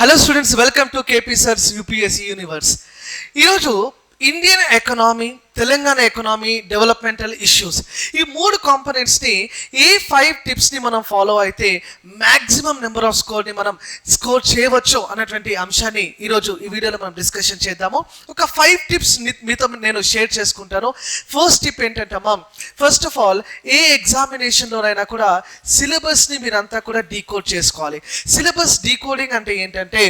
Hello students, welcome to KP sir's UPSC universe. ఈరోజు Indian economy, Telangana economy, developmental issues, ఈ మూడు కాంపోనెంట్స్ని, ఏ 5 టిప్స్ని మనం follow అయితే మ్యాక్సిమం నెంబర్ ఆఫ్ స్కోర్ని మనం స్కోర్ చేయవచ్చు అన్నటువంటి అంశాన్ని ఈరోజు ఈ వీడియోలో మనం డిస్కషన్ చేద్దాము. ఒక 5 టిప్స్ మీతో నేను షేర్ చేసుకుంటాను. ఫస్ట్ టిప్ ఏంటంటే ఫస్ట్ ఆఫ్ ఆల్, ఏ ఎగ్జామినేషన్లోనైనా కూడా సిలబస్ని మీరంతా కూడా డీకోడ్ చేసుకోవాలి. సిలబస్ డీకోడింగ్ అంటే ఏంటంటే,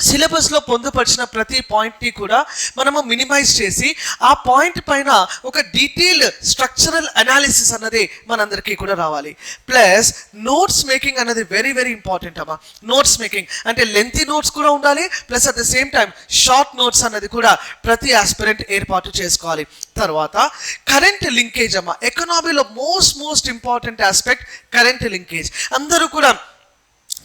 సిలబస్లో పొందుపరిచిన ప్రతి పాయింట్ని కూడా మనము మినిమైజ్ చేసి ఆ పాయింట్ పైన ఒక డీటెయిల్డ్ స్ట్రక్చరల్ అనాలిసిస్ అన్నది మనందరికీ కూడా రావాలి. ప్లస్ నోట్స్ మేకింగ్ అనేది వెరీ వెరీ ఇంపార్టెంట్ అమ్మా. నోట్స్ మేకింగ్ అంటే లెంతీ నోట్స్ కూడా ఉండాలి, plus at the same time short notes అన్నది కూడా ప్రతి ఆస్పిరెంట్ ఏర్పాటు చేసుకోవాలి. తర్వాత కరెంట్ లింకేజ్ అమ్మా. ఎకనామీలో most important aspect current linkage. అందరూ కూడా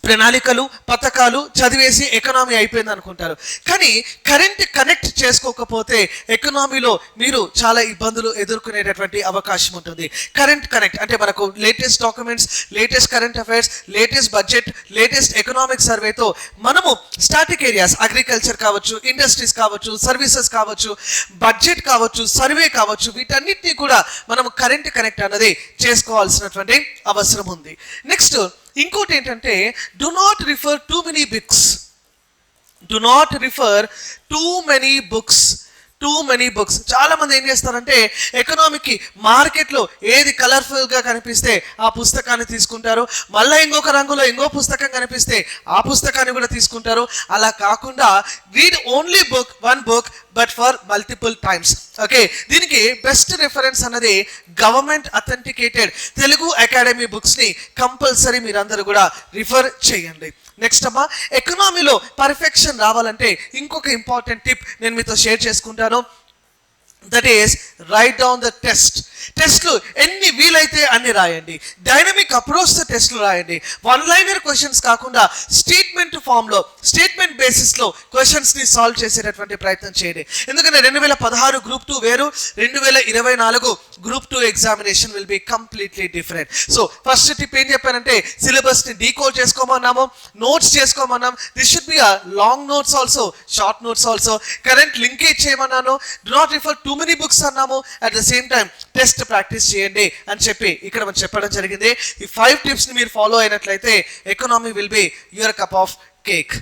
ప్రణాళికలు, పథకాలు చదివేసి ఎకనామీ అయిపోయింది అనుకుంటారు, కానీ కరెంట్ కనెక్ట్ చేసుకోకపోతే ఎకనామీలో మీరు చాలా ఇబ్బందులు ఎదుర్కొనేటటువంటి అవకాశం ఉంటుంది. కరెంట్ కనెక్ట్ అంటే మనకు latest documents, latest current affairs, latest budget, latest economic సర్వేతో మనము స్టాటిక్ ఏరియాస్, అగ్రికల్చర్ కావచ్చు, ఇండస్ట్రీస్ కావచ్చు, సర్వీసెస్ కావచ్చు, బడ్జెట్ కావచ్చు, సర్వే కావచ్చు, వీటన్నిటినీ కూడా మనము కరెంట్ కనెక్ట్ అన్నది చేసుకోవాల్సినటువంటి అవసరం ఉంది. నెక్స్ట్ ఇంకోటి ఏంటంటే, do not refer too many books. Do not refer too many books. చాలా మంది ఏం చేస్తారంటే, ఎకనామిక్కి మార్కెట్లో ఏది కలర్ఫుల్గా కనిపిస్తే ఆ పుస్తకాన్ని తీసుకుంటారు, మళ్ళీ ఇంకొక రంగులో ఇంకో పుస్తకం కనిపిస్తే ఆ పుస్తకాన్ని కూడా తీసుకుంటారు. అలా కాకుండా read only one book but for multiple times. Okay, దీనికి బెస్ట్ రిఫరెన్స్ అన్నది గవర్నమెంట్ అథెంటికేటెడ్ తెలుగు అకాడమీ బుక్స్ని కంపల్సరీ మీరందరూ కూడా రిఫర్ చేయండి. నెక్స్ట్ అమ్మా, ఎకనామీలో పర్ఫెక్షన్ రావాలంటే ఇంకొక ఇంపార్టెంట్ టిప్ నేను మీతో షేర్ చేసుకుంటాను. That is right down the టెస్ట్లు ఎన్ని వీలైతే అన్ని రాయండి. డైనమిక్ అప్రోచ్తో టెస్ట్లు రాయండి. వన్ లైనర్ క్వశ్చన్స్ కాకుండా స్టేట్మెంట్ ఫామ్లో, స్టేట్మెంట్ బేసిస్లో క్వశ్చన్స్ని సాల్వ్ చేసేటటువంటి ప్రయత్నం చేయండి. ఎందుకంటే 2016 గ్రూప్ 2 వేరు, 2024 group 2 examination will be completely different. So first tip ఏం చెప్పానంటే, సిలబస్ని డీకోడ్ చేసుకోమన్నాము, నోట్స్ చేసుకోమన్నాం. This should be a long notes also, short notes also. Current linkage చేయమన్నాను. Do not refer too many books అన్నాము. At the same time test practice చేయండి అని చెప్పి ఇక్కడ మనం చెప్పడం జరిగింది. ఈ 5 టిప్స్ని మీరు ఫాలో అయినట్లయితే economy will be your cup of cake.